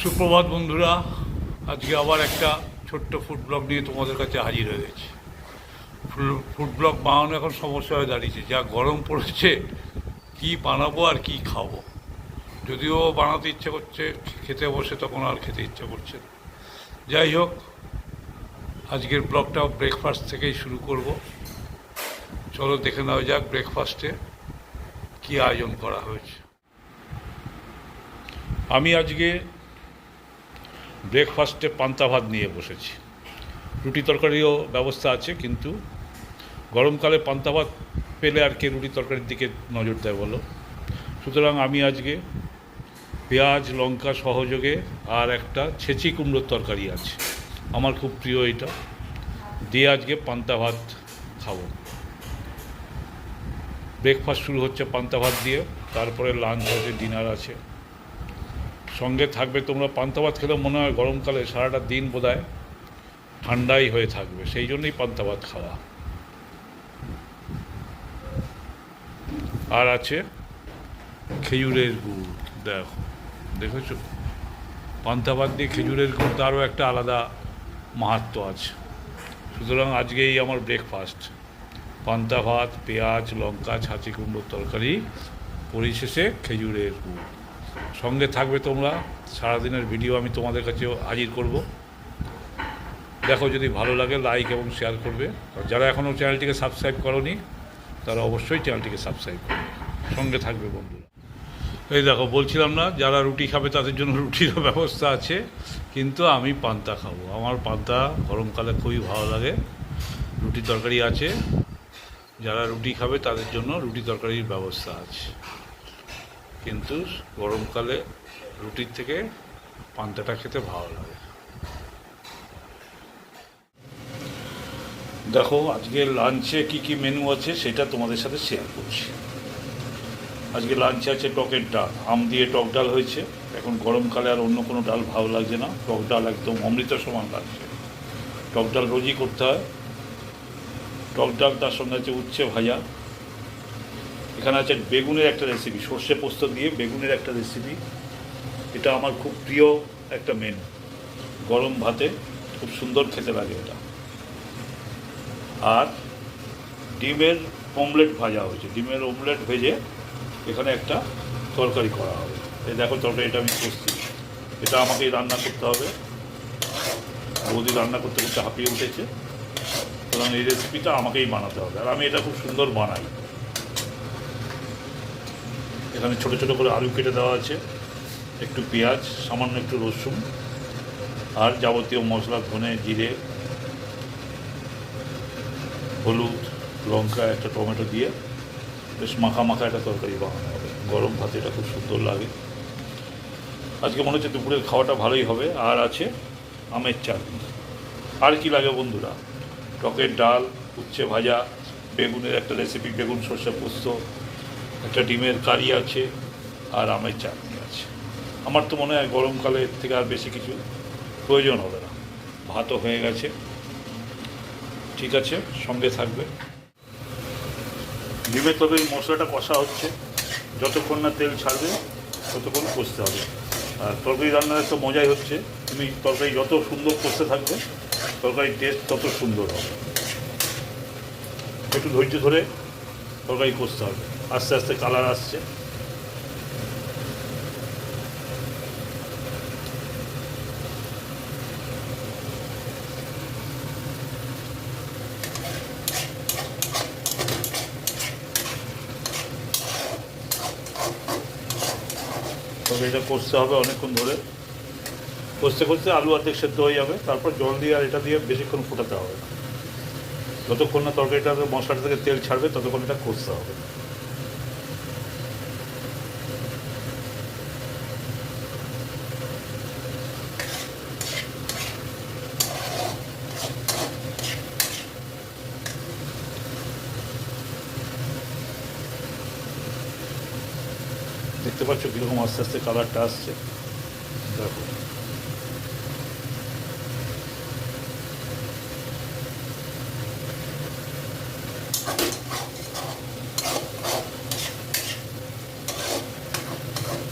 সুপ্রভাত বন্ধুরা, আজকে আবার একটা ছোট্ট ফুড ব্লগ নিয়ে তোমাদের কাছে হাজির হয়ে গেছি। ফুড ব্লগ বানানো এখন সমস্যা হয়ে দাঁড়িয়েছে, যা গরম পড়েছে কি বানাবো আর কি খাবো। যদিও বানাতে ইচ্ছে করছে, খেতে বসে তখন আর খেতে ইচ্ছে করছে না। যাই হোক, আজকের ব্লগটা ব্রেকফাস্ট থেকেই শুরু করব। চলো দেখে নেওয়া যাক ব্রেকফাস্টে কি আয়োজন করা হয়েছে। আমি আজকে ব্রেকফাস্টে পান্তা ভাত নিয়ে বসেছি। রুটি তরকারিও ব্যবস্থা আছে, কিন্তু গরমকালে পান্তা ভাত পেলে আর কে রুটি তরকারির দিকে নজর দেয় বলো। সুতরাং আমি আজকে পেঁয়াজ লঙ্কা সহযোগে আর একটা ছেঁচি কুমড়োর তরকারি আছে, আমার খুব প্রিয় এটা দিয়ে আজকে পান্তা ভাত খাবো। ব্রেকফাস্ট শুরু হচ্ছে পান্তা ভাত দিয়ে, তারপরে লাঞ্চ আছে, ডিনার আছে। সঙ্গে থাকবে, তোমরা পান্তা ভাত খেলে মনে হয় গরমকালে সারাটা দিন বোধহয় ঠান্ডাই হয়ে থাকবে, সেই জন্যই পান্তা ভাত খাওয়া। আর আছে খেজুরের গুড়, দেখেছো পান্তা ভাত দিয়ে খেজুরের গুড়, তারও একটা আলাদা মাহাত্ম্য আছে। সুতরাং আজকেই আমার ব্রেকফাস্ট পান্তা ভাত, পেঁয়াজ লঙ্কা ছাঁচি কুমড়োর তরকারি, পরিশেষে খেজুরের গুড়। সঙ্গে থাকবে তোমরা, সারাদিনের ভিডিও আমি তোমাদের কাছে হাজির করব। দেখো, যদি ভালো লাগে লাইক এবং শেয়ার করবে। যারা এখনও চ্যানেলটিকে সাবস্ক্রাইব করোনি তারা অবশ্যই চ্যানেলটিকে সাবস্ক্রাইব করবে। সঙ্গে থাকবে বন্ধুরা। এই দেখো, বলছিলাম না যারা রুটি খাবে তাদের জন্য রুটিরও ব্যবস্থা আছে, কিন্তু আমি পান্তা খাবো। আমার পান্তা গরমকালে খুবই ভালো লাগে। রুটি তরকারি আছে, যারা রুটি খাবে তাদের জন্য রুটি তরকারির ব্যবস্থা আছে, কিন্তু গরমকালে রুটির থেকে পান্তাটা খেতে ভালো লাগে। দেখো, আজকে লাঞ্চে কি কি মেনু আছে সেটা তোমাদের সাথে শেয়ার করছি। আজকে লাঞ্চে আছে টকের ডাল, আম দিয়ে টক ডাল হয়েছে। এখন গরমকালে আর অন্য কোনো ডাল ভালো লাগছে না, টক ডাল একদম অমৃত সমান লাগছে। টক ডাল রোজই করতে হয়। টক ডাল, তার সঙ্গে আছে উচ্ছে ভাজা। এখানে আছে বেগুনের একটা রেসিপি, সর্ষে পোস্ত দিয়ে বেগুনের একটা রেসিপি। এটা আমার খুব প্রিয় একটা মেনু, গরম ভাতে খুব সুন্দর খেতে লাগে এটা। আর ডিমের অমলেট ভাজা হয়েছে, ডিমের অমলেট ভেজে এখানে একটা তরকারি করা হবে। এই দেখো তরকারিটা আমি করছি, এটা আমাকেই রান্না করতে হবে। বৌদি রান্না করতে করতে হাঁপিয়ে উঠেছে, সুতরাং এই রেসিপিটা আমাকেই বানাতে হবে, আর আমি এটা খুব সুন্দর বানাই। এখানে ছোটো ছোটো করে আলু কেটে দেওয়া আছে, একটু পেঁয়াজ, সামান্য একটু রসুন, আর যাবতীয় মশলা ধনে জিরে হলুদ লঙ্কা একটা টমেটো দিয়ে বেশ মাখা মাখা একটা তরকারি বানানো হবে। গরম ভাতে এটা খুব সুন্দর লাগে। আজকে মনে হচ্ছে দুপুরের খাওয়াটা ভালোই হবে। আর আছে আমের চাটনি। আর কি লাগে বন্ধুরা, টকের ডাল, উচ্ছে ভাজা, বেগুনের একটা রেসিপি, বেগুন সর্ষে পোস্ত, একটা ডিমের কারি আছে, আর আমের চাটনি আছে। আমার তো মনে হয় গরমকালে এর থেকে আর বেশি কিছু প্রয়োজন হবে না, ভাতও হয়ে গেছে। ঠিক আছে, সঙ্গে থাকবে। ডিমের তরকারি মশলাটা কষা হচ্ছে, যতক্ষণ না তেল ছাড়বে ততক্ষণ কষতে হবে। আর তরকারি রান্নার একটা মজাই হচ্ছে, তুমি তরকারি যত সুন্দর কষতে থাকবে তরকারির টেস্ট তত সুন্দর হবে। একটু ধৈর্য ধরে তরকারি কষতে হবে, আস্তে আস্তে কালার আসছে। তবে এটা কষতে হবে অনেকক্ষণ ধরে, কষতে কষতে আলু অর্ধেক সেদ্ধ হয়ে যাবে। তারপর জল দিয়ে আর এটা দিয়ে বেশিক্ষণ ফোটাতে হবে না, যতক্ষণ না তরকারিটা মশলাটা থেকে তেল ছাড়বে ততক্ষণ এটা কষতে হবে। দেখতে পাচ্ছ কীরকম আস্তে আস্তে কালারটা আসছে, দেখো।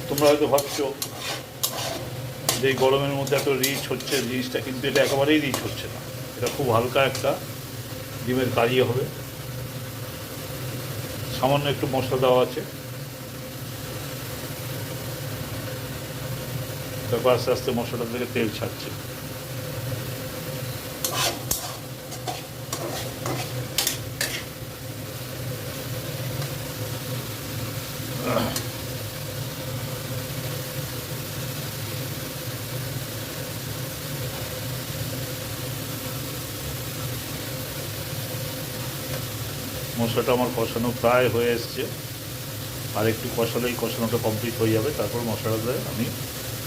তোমরা হয়তো ভাবছো এই গরমের মধ্যে এত রিচ হচ্ছে জিনিসটা, কিন্তু এটা একেবারেই রিচ হচ্ছে না। এটা খুব হালকা একটা ডিমের কারি হবে। সামান্য একটু মশলা দেওয়া আছে। তারপর আস্তে আস্তে মশলাটা থেকে তেল ছাড়ছে। মশলাটা আমার কষানো প্রায় হয়ে এসছে, আর একটু কষালেই কষানোটা কমপ্লিট হয়ে যাবে। তারপর মশলাটা আমি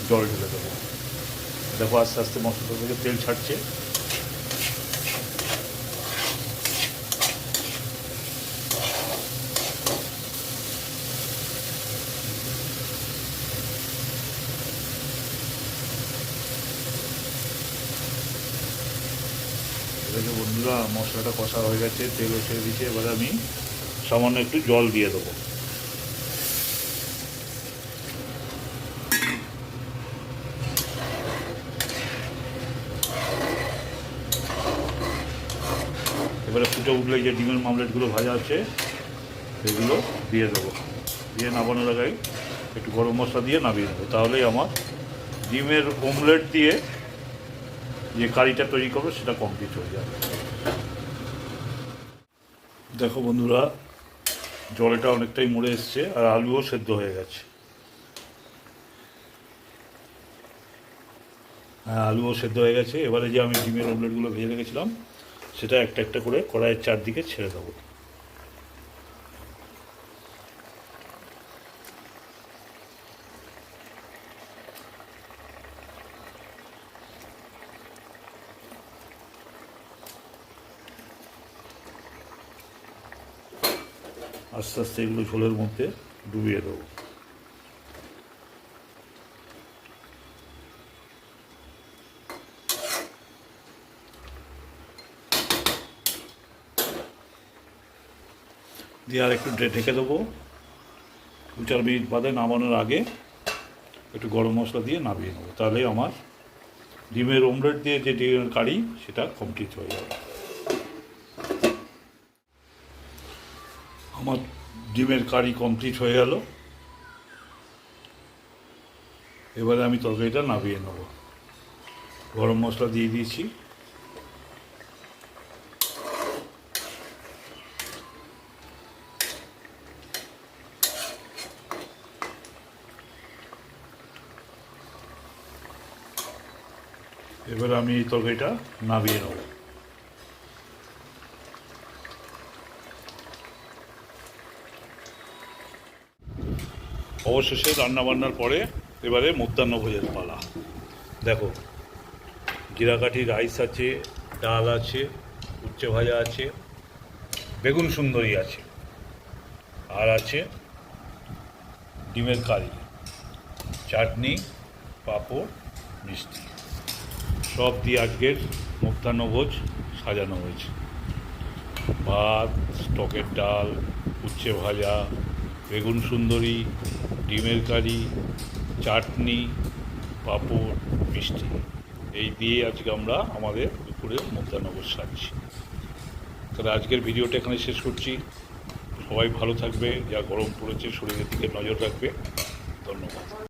জল ঢেলে দেবো। দেখো আস্তে আস্তে মশলাটা থেকে তেল ছাড়ছে। এটাকে বন্ধুরা মশলাটা কষা হয়ে গেছে, তেলও ছেড়ে দিয়েছে। এবারে আমি সামান্য একটু জল দিয়ে দেবো। এবারে ফুটে উঠলে যে ডিমের মামলেটগুলো ভাজা আছে সেগুলো দিয়ে দেবো। দিয়ে নামানোর আগে একটু গরম মশলা দিয়ে নামিয়ে দেবো। তাহলেই আমার ডিমের অমলেট দিয়ে যে কারিটা তৈরি করবো সেটা কমপ্লিট হয়ে যাবে। দেখো বন্ধুরা, জলটা অনেকটাই মরে এসছে আর আলুও সেদ্ধ হয়ে গেছে। হ্যাঁ, আলুও সেদ্ধ হয়ে গেছে। এবারে যে আমি ডিমের অমলেটগুলো ভেজে রেখেছিলাম সেটা একটা একটা করে কড়াইয়ের চারদিকে ছেড়ে দেবো। আস্তে আস্তে এগুলো ঝোলের মধ্যে ডুবিয়ে দেবো। দিয়ে আর একটু ঢেকে দেবো। 2-4 মিনিট বাদে নামানোর আগে একটু গরম মশলা দিয়ে নামিয়ে নেবো। তাহলেই আমার ডিমের অমলেট দিয়ে যে ডিমের কারি সেটা কমপ্লিট হয়ে যাবে। আমার ডিমের কারি কমপ্লিট হয়ে গেল। এবারে আমি তরকারিটা নামিয়ে নেব। গরম মশলা দিয়ে দিয়েছি। এবার আমি এই তরকারিটা নামিয়ে নেব। অবশেষে রান্নাবান্নার পরে এবারে মধ্যাহ্নভোজের পালা। দেখো, জিরাকাঠি রাইস আছে, ডাল আছে, উচ্ছে ভাজা আছে, বেগুন সুন্দরী আছে, আর আছে ডিমের কারি, চাটনি, পাঁপড়, মিষ্টি, সব দিয়ে আজকের মধ্যাহ্নভোজ সাজানো হয়েছে। ভাত, টকের ডাল, উচ্ছে ভাজা, বেগুন সুন্দরী, ডিমের কারি, চাটনি, পাঁপড়, মিষ্টি, এই দিয়ে আজকে আমরা আমাদের দুপুরের মধ্যাহ্নভোজ সারছি। তাহলে আজকের ভিডিওটা এখানে শেষ করছি। সবাই ভালো থাকবে, যা গরম পড়েছে শরীরের দিকে নজর রাখবে। ধন্যবাদ।